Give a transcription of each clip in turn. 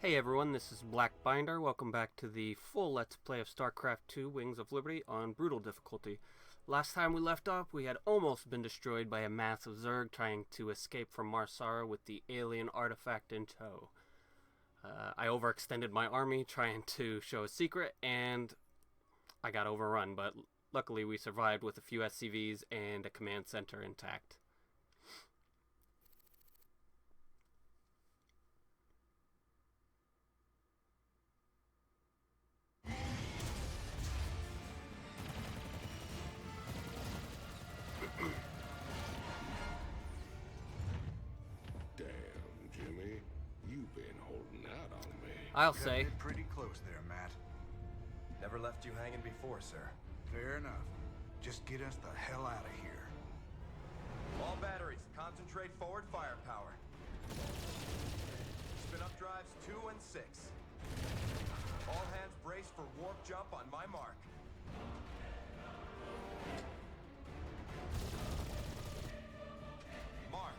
Hey everyone, this is Black Binder. Welcome back to the full Let's Play of Starcraft 2 Wings of Liberty on Brutal difficulty. Last time we left off, we had almost been destroyed by a massive Zerg trying to escape from Marsara with the alien artifact in tow. I overextended my army trying to show a secret, and I got overrun, but luckily we survived with a few SCVs and a command center intact. Damn, Jimmy. You've been holding out on me. I'll say. Cut it pretty close there, Matt. Never left you hanging before, sir. Fair enough. Just get us the hell out of here. All batteries, concentrate forward firepower. Spin up drives 2 and 6. All hands brace for warp jump on my mark. Mark.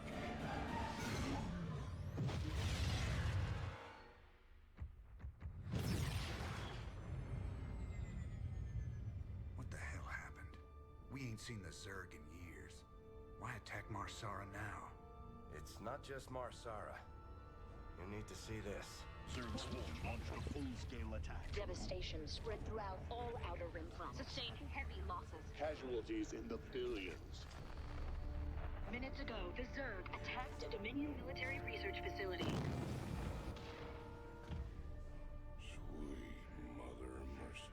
What the hell happened? We ain't seen the Zerg in years. Why attack Marsara now? It's not just Marsara. You need to see this. Zerg Swarm launch a full-scale attack. Devastation spread throughout all Outer Rim planets. Sustained heavy losses. Casualties in the billions. Minutes ago, the Zerg attacked a Dominion military research facility. Sweet mother of mercy.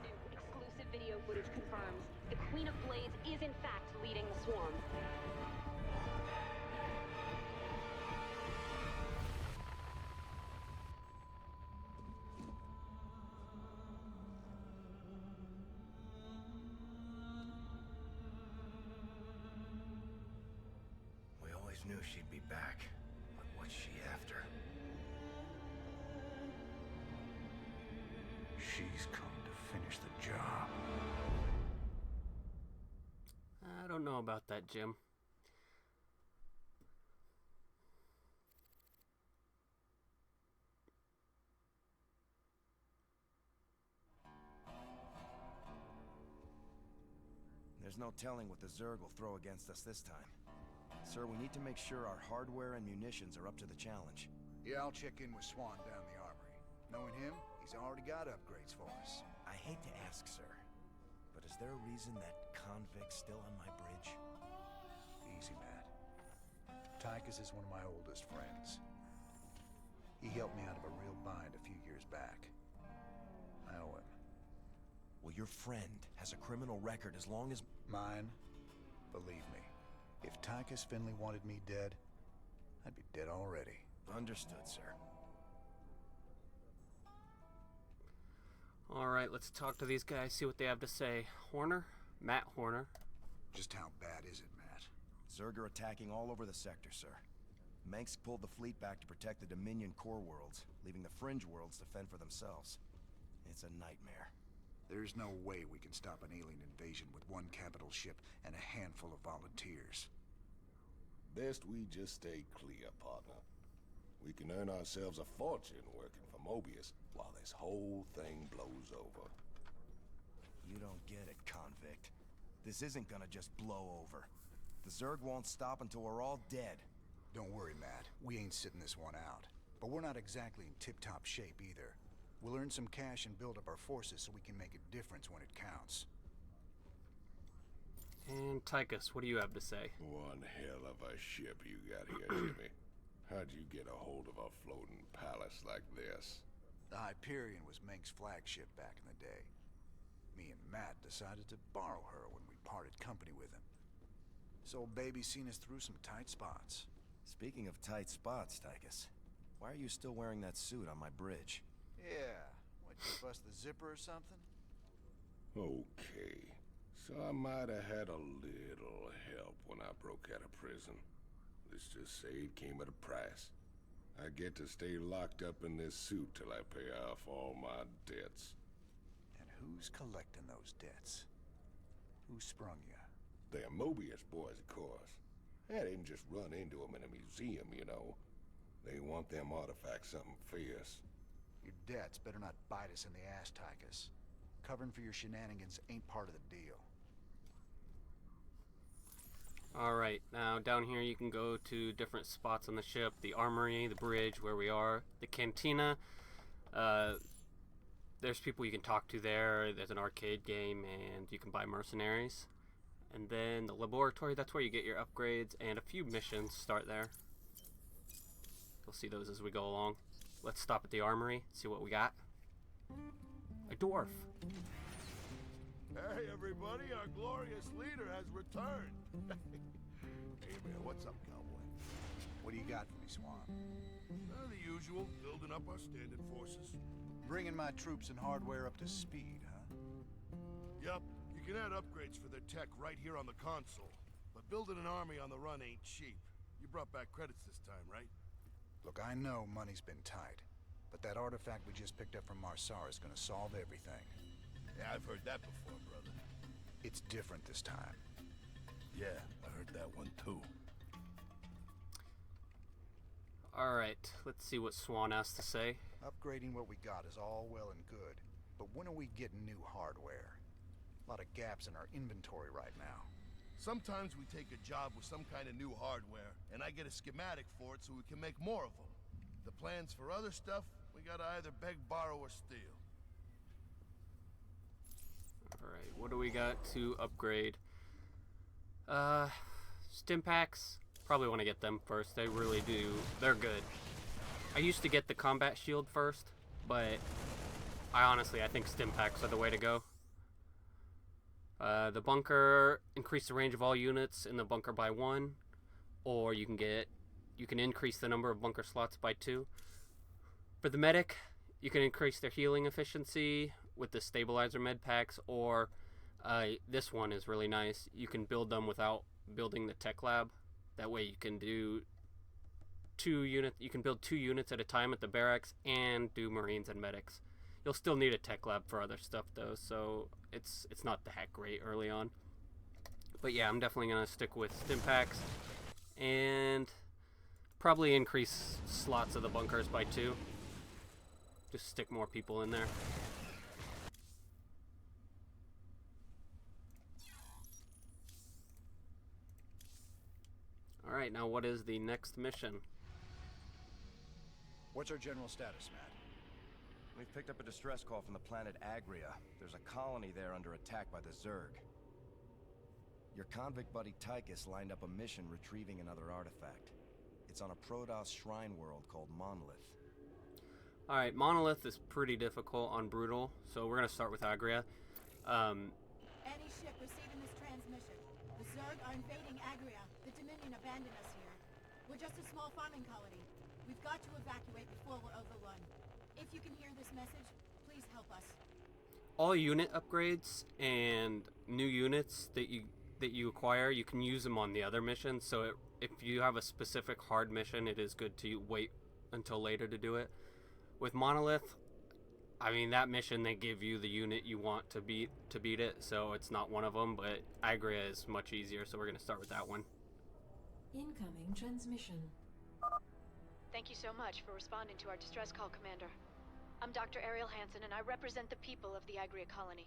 Exclusive video footage confirms the Queen of Blades is in fact leading the swarm. We always knew she'd be back, but what's she after? She's come to finish the job. I don't know about that, Jim. There's no telling what the Zerg will throw against us this time. Sir, we need to make sure our hardware and munitions are up to the challenge. Yeah, I'll check in with Swan down the armory. Knowing him, he's already got upgrades for us. I hate to ask, sir, but is there a reason that convict's still on my bridge? Easy, Matt. Tychus is one of my oldest friends. He helped me out of a real bind a few years back. I owe him. Well, your friend has a criminal record as long as... Mine? Believe me. If Tychus Finley wanted me dead, I'd be dead already. Understood, sir. Alright, let's talk to these guys, see what they have to say. Horner? Matt Horner. Just how bad is it, Matt? Zerg are attacking all over the sector, sir. Mengsk pulled the fleet back to protect the Dominion core worlds, leaving the fringe worlds to fend for themselves. It's a nightmare. There's no way we can stop an alien invasion with one capital ship and a handful of volunteers. Best we just stay clear, partner. We can earn ourselves a fortune working for Mobius while this whole thing blows over. You don't get it, convict. This isn't gonna just blow over. The Zerg won't stop until we're all dead. Don't worry, Matt. We ain't sitting this one out. But we're not exactly in tip-top shape either. We'll earn some cash and build up our forces so we can make a difference when it counts. And Tychus, what do you have to say? One hell of a ship you got here, Jimmy. How'd you get a hold of a floating palace like this? The Hyperion was Mengsk's flagship back in the day. Me and Matt decided to borrow her when we parted company with him. This old baby's seen us through some tight spots. Speaking of tight spots, Tychus, why are you still wearing that suit on my bridge? Yeah. What, you bust the zipper or something? Okay. So I might have had a little help when I broke out of prison. Let's just say it came at a price. I get to stay locked up in this suit till I pay off all my debts. And who's collecting those debts? Who sprung you? They're Mobius boys, of course. I didn't just run into them in a museum, you know. They want them artifacts something fierce. Your debts better not bite us in the ass, Tychus. Covering for your shenanigans ain't part of the deal. Alright, now down here you can go to different spots on the ship. The armory, the bridge where we are, the cantina. There's people you can talk to there. There's an arcade game, and you can buy mercenaries. And then the laboratory, that's where you get your upgrades, and a few missions start there. You'll see those as we go along. Let's stop at the armory, see what we got. A dwarf. Hey everybody, our glorious leader has returned. Hey man, what's up, cowboy? What do you got for me, Swan? The usual, building up our standard forces. Bringing my troops and hardware up to speed, huh? Yup, you can add upgrades for their tech right here on the console. But building an army on the run ain't cheap. You brought back credits this time, right? Look, I know money's been tight, but that artifact we just picked up from Marsara is gonna solve everything. Yeah, I've heard that before, brother. It's different this time. Yeah, I heard that one too. Alright, let's see what Swan has to say. Upgrading what we got is all well and good, but when are we getting new hardware? A lot of gaps in our inventory right now. Sometimes we take a job with some kind of new hardware, and I get a schematic for it so we can make more of them. The plans for other stuff, we gotta either beg, borrow, or steal. Alright, what do we got to upgrade? Stim packs. Probably want to get them first. They really do. They're good. I used to get the combat shield first, but I think stim packs are the way to go. The bunker, increase the range of all units in the bunker by 1, or you can increase the number of bunker slots by 2. For the medic, you can increase their healing efficiency with the stabilizer med packs, or this one is really nice. You can build them without building the tech lab. That way you can do 2 units. You can build 2 units at a time at the barracks and do marines and medics. You'll still need a tech lab for other stuff though, so it's not that great early on. But yeah, I'm definitely gonna stick with stim packs and probably increase slots of the bunkers by 2. Just stick more people in there. Alright, now what is the next mission? What's our general status, Matt? We've picked up a distress call from the planet Agria. There's a colony there under attack by the Zerg. Your convict buddy Tychus lined up a mission retrieving another artifact. It's on a Protoss shrine world called Monolith. Alright, Monolith is pretty difficult on Brutal, so we're going to start with Agria. Any ship receiving this transmission. The Zerg are invading Agria. The Dominion abandoned us here. We're just a small farming colony. We've got to evacuate before we're overrun. If you can hear this message, please help us. All unit upgrades and new units that you acquire, you can use them on the other missions. So if you have a specific hard mission, it is good to wait until later to do it. With Monolith, I mean, that mission, they give you the unit you want to beat it, so it's not one of them, but Agria is much easier, so we're going to start with that one. Incoming transmission. Thank you so much for responding to our distress call, Commander. I'm Dr. Ariel Hansen, and I represent the people of the Agria colony.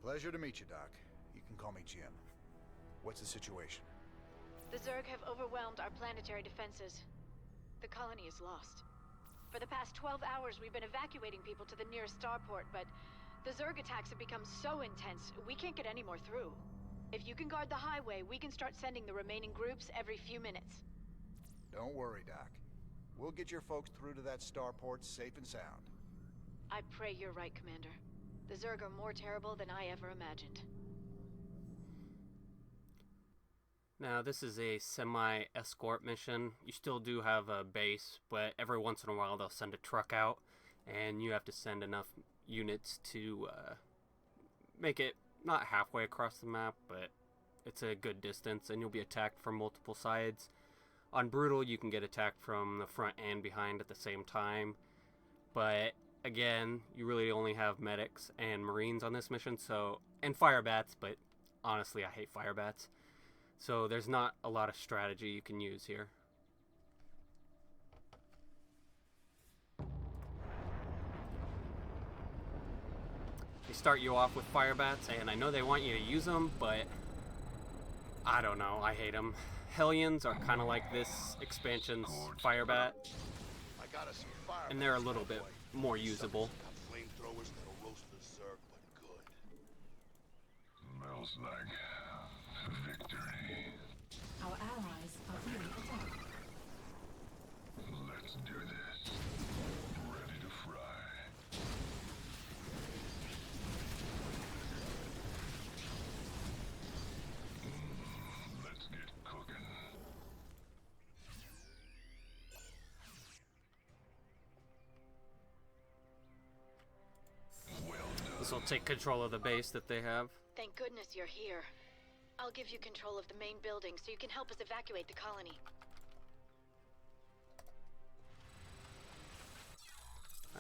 Pleasure to meet you, Doc. You can call me Jim. What's the situation? The Zerg have overwhelmed our planetary defenses. The colony is lost. For the past 12 hours, we've been evacuating people to the nearest starport, but the Zerg attacks have become so intense, we can't get any more through. If you can guard the highway, we can start sending the remaining groups every few minutes. Don't worry, Doc. We'll get your folks through to that starport safe and sound. I pray you're right, Commander. The Zerg are more terrible than I ever imagined. Now, this is a semi-escort mission. You still do have a base, but every once in a while they'll send a truck out, and you have to send enough units to make it not halfway across the map, but it's a good distance, and you'll be attacked from multiple sides. On Brutal, you can get attacked from the front and behind at the same time, but again, you really only have medics and marines on this mission, and Firebats, but honestly, I hate Firebats. So there's not a lot of strategy you can use here. They start you off with Firebats, and I know they want you to use them, but I don't know, I hate them. Hellions are kind of like this expansion's Firebat, I got us some fire. and they're a little bit more usable. Got flamethrowers that'll roast the Zerg, but good. Smells like victory. Our allies are being attacked. Let's do this. Ready to fry. Let's get cooking. Well done. This will take control of the base that they have. Thank goodness you're here. I'll give you control of the main building so you can help us evacuate the colony.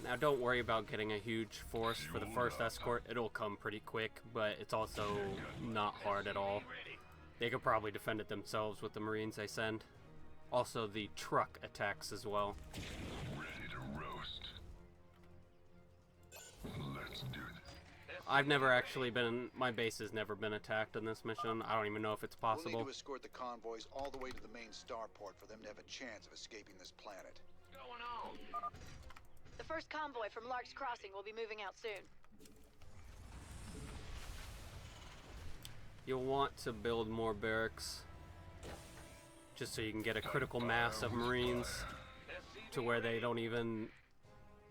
Now don't worry about getting a huge force for the first escort. It'll come pretty quick, but it's also not hard at all. They could probably defend it themselves with the Marines they send. Also the truck attacks as well. Ready to roast. Let's do this. I've never actually been, my base has never been attacked in this mission. I don't even know if it's We'll possible. need to escort the convoys all the way to the main starport for them to have a chance of escaping this planet. The first convoy from Lark's Crossing will be moving out soon. You'll want to build more barracks just so you can get a critical mass of Marines to where they don't even,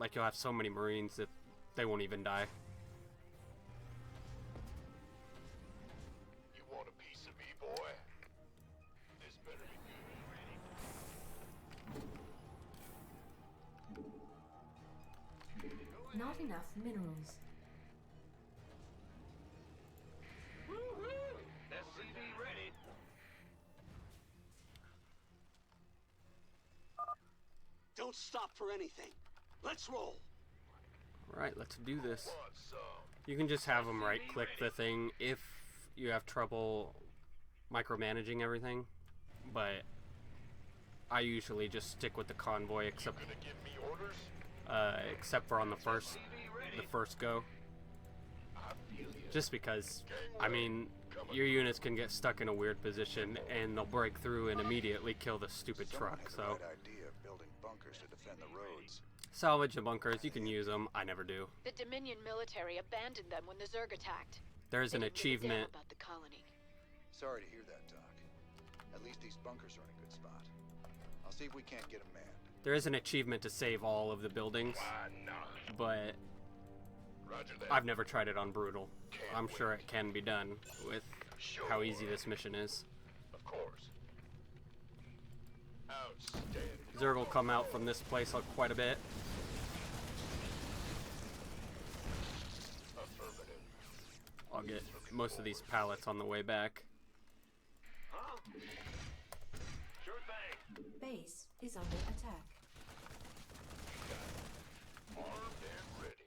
like, you'll have so many Marines that they won't even die. You want a piece of me, boy? This better be good. Not enough minerals. SCV ready. Don't stop for anything. Let's roll. Alright, let's do this. Want some? You can just have them right click the thing if you have trouble micromanaging everything, but I usually just stick with the convoy except Gonna give me orders? except for on the first go. I feel you. Just because, I mean, your units can get stuck in a weird position and they'll break through and immediately kill the stupid Someone truck. had the So right idea of building bunkers to defend the roads. salvage the bunkers, you can use them. I never do. The Dominion military abandoned them when the Zerg attacked. There's an They didn't give a damn achievement. about the colony. Sorry to hear that, Doc. At least these bunkers are in a good spot. I'll see if we can't get them manned. There is an achievement to save all of the buildings, Why not? but Roger that. I've never tried it on brutal. I'm sure it can be done with how easy this mission is. Of course. Outstanding. Zerg will come out from this place quite a bit. Affirmative. I'll get most of these pallets on the way back. Huh? Sure thing. Base is under attack. Armed and ready.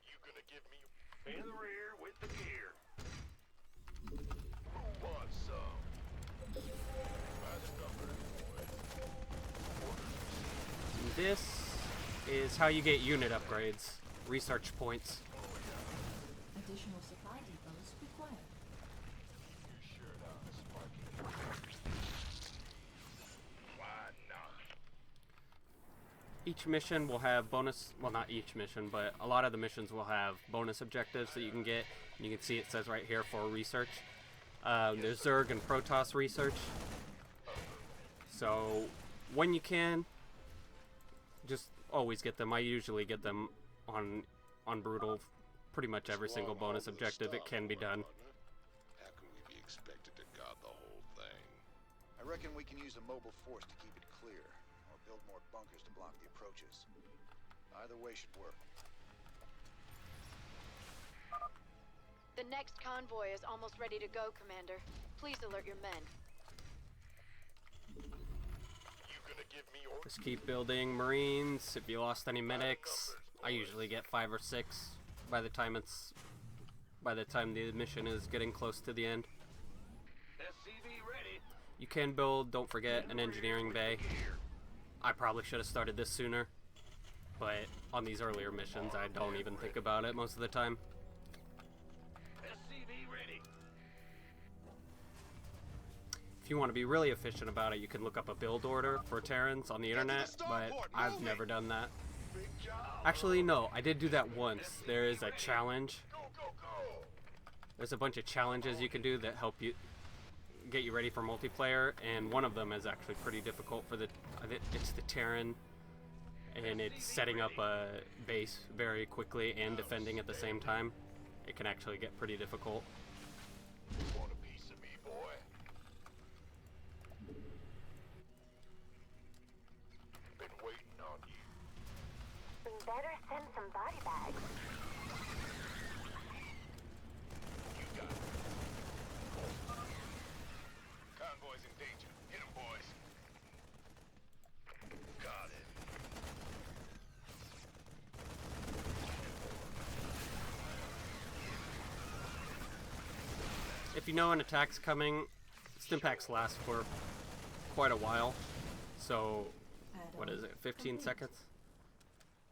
You gonna give me In the rear with the gear. who wants some? By the number, boys. This is how you get unit upgrades. Research points. Additional supply depots required. You sure not, Sparky? Why not? Each mission will have bonus, well, not each mission, but a lot of the missions will have bonus objectives that you can get. And you can see it says right here for research. There's Zerg and Protoss research. So when you can, just always get them. I usually get them on brutal. Pretty much every single bonus objective, it can be done. How can we be expected to guard the whole thing? I reckon we can use a mobile force to keep it clear, or build more bunkers to block the approaches. Either way should work. The next convoy is almost ready to go, Commander. Please alert your men. You gonna give me orders? Just keep building Marines. If you lost any medics, I usually get 5 or 6 by the time the mission is getting close to the end. SCV ready. You can build, don't forget, an engineering bay. I probably should have started this sooner. but on these earlier missions, I don't even think about it most of the time. If you want to be really efficient about it, you can look up a build order for Terrans on the internet, but I've never done that. Actually, no, I did do that once. There is a challenge. There's a bunch of challenges you can do that help you get you ready for multiplayer, and one of them is actually pretty difficult for it's the Terran, and it's setting up a base very quickly and defending at the same time. It can actually get pretty difficult. Want a piece of me, boy? Been waiting on you. Better send some body bags. You got it. Convoy's in danger. Hit 'em, boys. Got it. If you know an attack's coming, stimpaks last for quite a while. So, what is it, 15 seconds?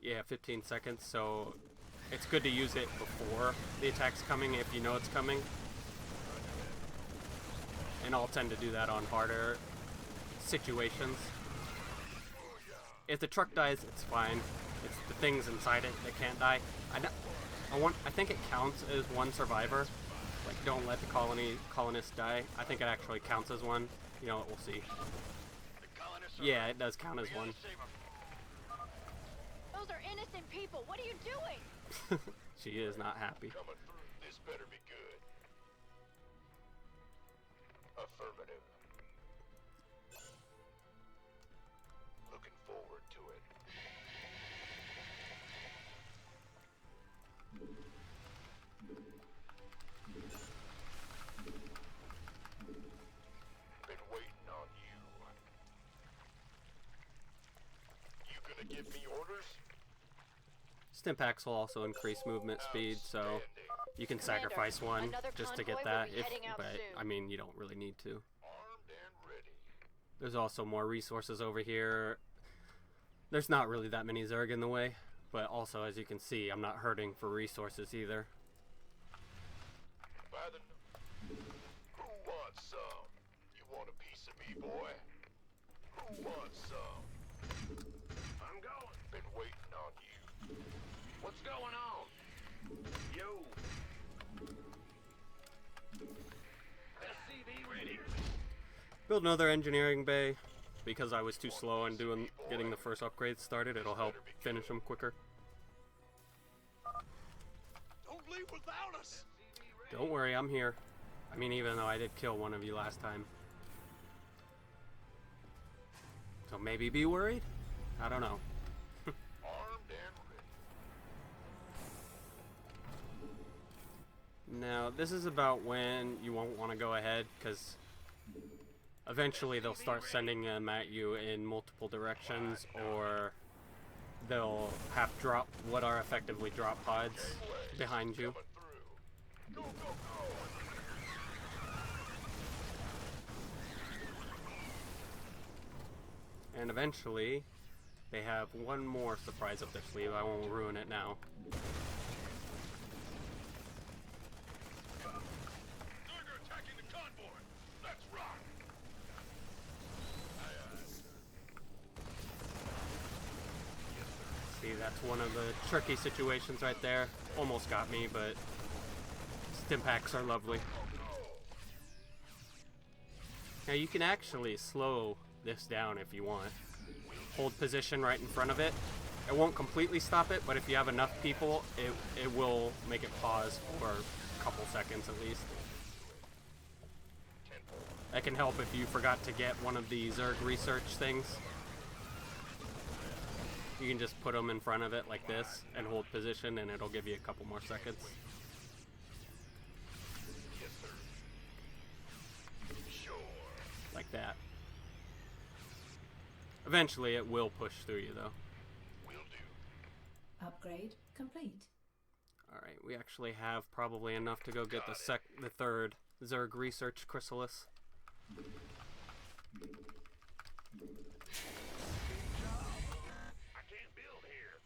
Yeah, 15 seconds. So, it's good to use it before the attack's coming if you know it's coming. And I'll tend to do that on harder situations. If the truck dies, it's fine. It's the things inside it that can't die. I think it counts as one survivor. Like, don't let the colonists die. I think it actually counts as one. You know what, we'll see. Yeah, it does count as one. Those are innocent people. What are you doing? She is not happy. Coming through. This better be good. Affirmative. Looking forward to it. Been waiting on you. You gonna give me orders? Stimpaks will also increase movement speed, so you can Commander, sacrifice one another just to convoy get will that. be heading out But soon. I mean, you don't really need to. Armed and ready. There's also more resources over here. There's not really that many Zerg in the way, but also, as you can see, I'm not hurting for resources either. By the Who wants some? You want a piece of me, boy? Who wants some? I'm going. Been waiting on you. What's going on? Yo. SCV ready. Build another engineering bay because I was too slow on getting the first upgrades started. It'll help finish them quicker. Don't leave without us! Don't worry, I'm here. I mean, even though I did kill one of you last time. So maybe be worried? I don't know. Armed and ready. Now, this is about when you won't want to go ahead, because eventually they'll start sending them at you in multiple directions, or they'll have what are effectively drop pods behind you. Go, go, go! And eventually, they have one more surprise up their sleeve. I won't ruin it now. They're attacking the convoy! Let's rock! See, that's one of the tricky situations right there. Almost got me, but stimpaks are lovely. Now you can actually slow this down if you want. Hold position right in front of it. It won't completely stop it, but if you have enough people, it will make it pause for a couple seconds at least. That can help if you forgot to get one of the Zerg research things. You can just put them in front of it like this and hold position, and it'll give you a couple more seconds. Like that. Eventually it will push through you though. Upgrade complete. Alright, we actually have probably enough to go get the third Zerg research chrysalis. I can't build here.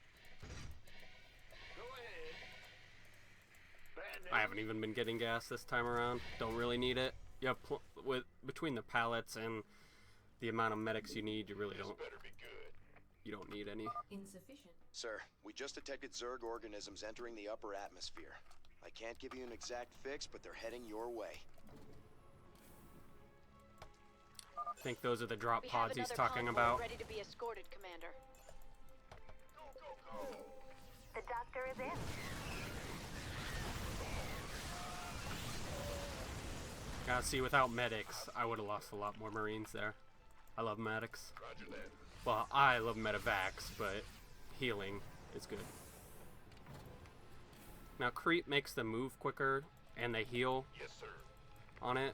haven't even been getting gas this time around. Don't really need it. You have between the pallets and the amount of medics you need, you really don't. You don't need any. Insufficient. Sir, we just detected Zerg organisms entering the upper atmosphere. I can't give you an exact fix, but they're heading your way. I think those are the drop We have pods he's another talking convoy about. ready to be escorted, Commander. The doctor is in. Gotta see, without medics, I would have lost a lot more Marines there. I love medics. Well, I love medevacs, but healing is good. Now, creep makes them move quicker, and they heal on it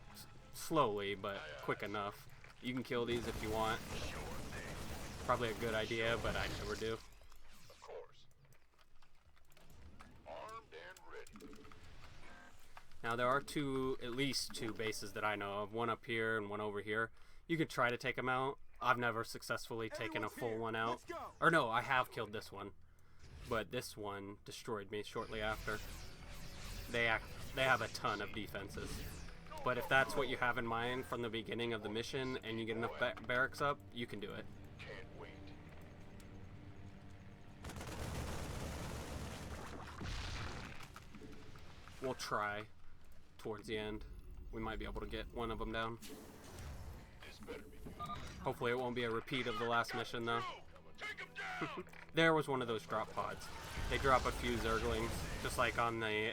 slowly, but quick enough. You can kill these if you want. Probably a good idea, but I never do. Now, there are at least two bases that I know of. One up here and one over here. You could try to take them out. I've never successfully taken a full one out. Or no, I have killed this one. But this one destroyed me shortly after. They have a ton of defenses. But if that's what you have in mind from the beginning of the mission and you get enough barracks up, you can do it. We'll try towards the end. We might be able to get one of them down. Hopefully it won't be a repeat of the last mission though. There was one of those drop pods. They drop a few Zerglings, just like on the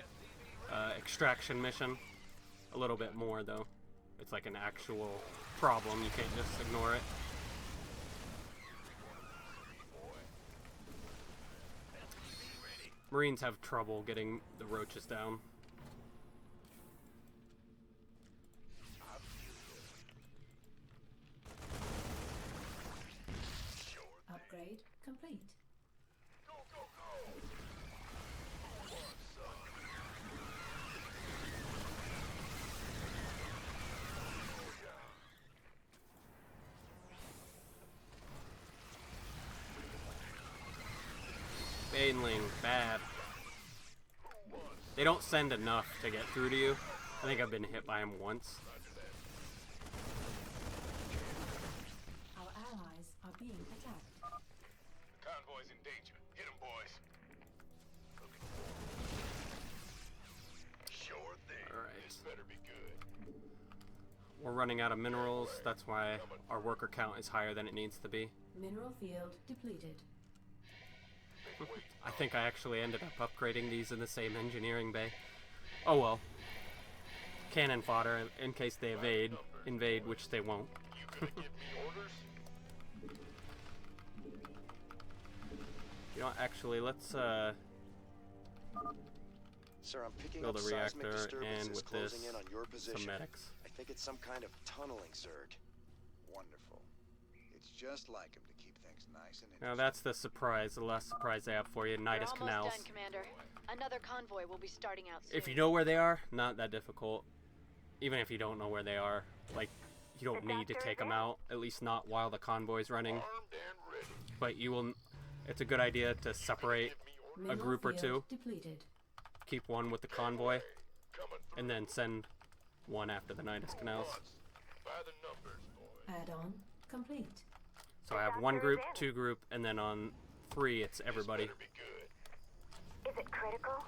extraction mission. A little bit more though. It's like an actual problem, you can't just ignore it. Marines have trouble getting the roaches down. Upgrade complete. Baneling, bad. They don't send enough to get through to you. I think I've been hit by them once. Our allies are being attacked. Convoy's in danger. Hit 'em, boys. Sure thing. Alright. This better be good. We're running out of minerals. That's why our worker count is higher than it needs to be. Mineral field depleted. I think I actually ended up upgrading these in the same engineering bay. Oh well. Cannon fodder in case they invade, which they won't. You know, actually, let's Sir, I'm picking build up a seismic reactor, disturbances and with this, closing in on your position. some medics. I think it's some kind of tunneling Zerg. Wonderful. It's just like him to keep things nice and Now that's the surprise, the last surprise I have for you, We're Nidus almost Canals. done, Commander. Another convoy will be starting out soon. If you know where they are, not that difficult. Even if you don't know where they are, like, you don't need to take them out, at least not while the convoy's running. But you will, it's a good idea to separate a group or two. Depleted. Keep one with the convoy, and then send one after the Nidus Canals. Add-on complete. So I have one group, two group, and then on 3 it's everybody. Is it critical?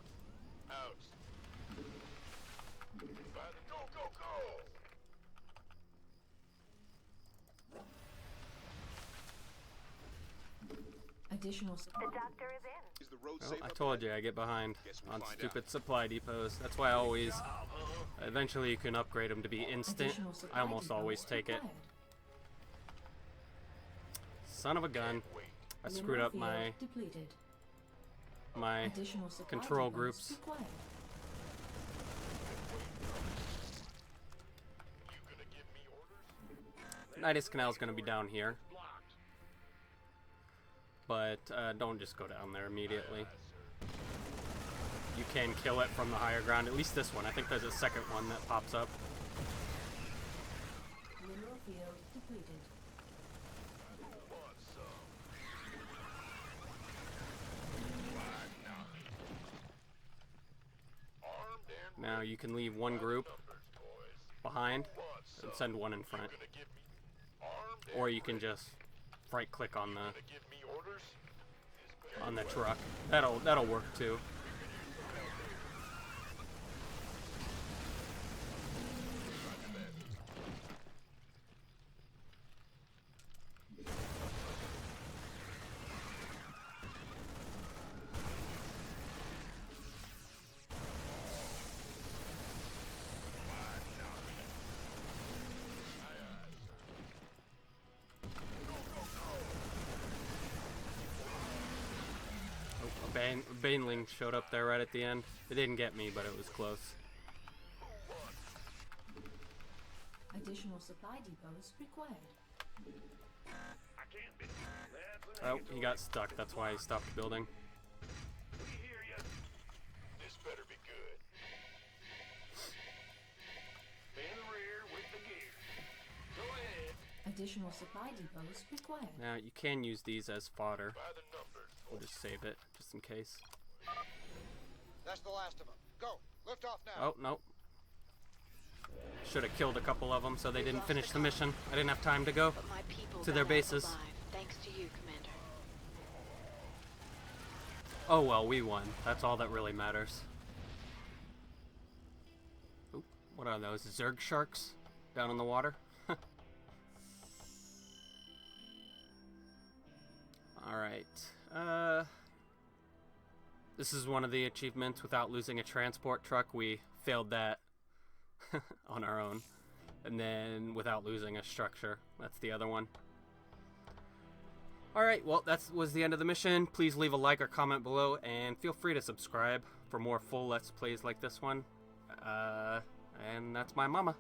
Out. Go, go, go! Additional The support. doctor is in. Is the road Well, safe I up told ahead? you I get behind Guess we'll on find stupid supply depots. That's why I always, eventually you can upgrade them to be instant. Additional supply I almost depots always take it. required. Son of a gun. I screwed Mineral up field my depleted. my Additional supply control depots groups. required. Nidus Canal's gonna be down here. But don't just go down there immediately. You can kill it from the higher ground, at least this one. I think there's a second one that pops up. Mineral field depleted. Now Now you can leave one group behind and send one in front. Or you can just right click on the truck. That'll work too. Baneling showed up there right at the end. It didn't get me, but it was close. Additional supply depots required. Oh, he got stuck. That's why he stopped building. This better be good. In the rear with the gear. Go ahead. Additional supply depots required. Now, you can use these as fodder. We'll just save it, just in case. That's the last of them. Go. Lift off now. Oh, nope. Should have killed a couple of them so they didn't finish the mission. I didn't have time to go But my people to their got out bases. alive, thanks to you, Commander. Oh well, we won. That's all that really matters. Oop, what are those? Zerg sharks down in the water? Alright. This is one of the achievements without losing a transport truck. We failed that on our own. And then without losing a structure. That's the other one. Alright, well, that was the end of the mission. Please leave a like or comment below, and feel free to subscribe for more full Let's Plays like this one. And that's my mama.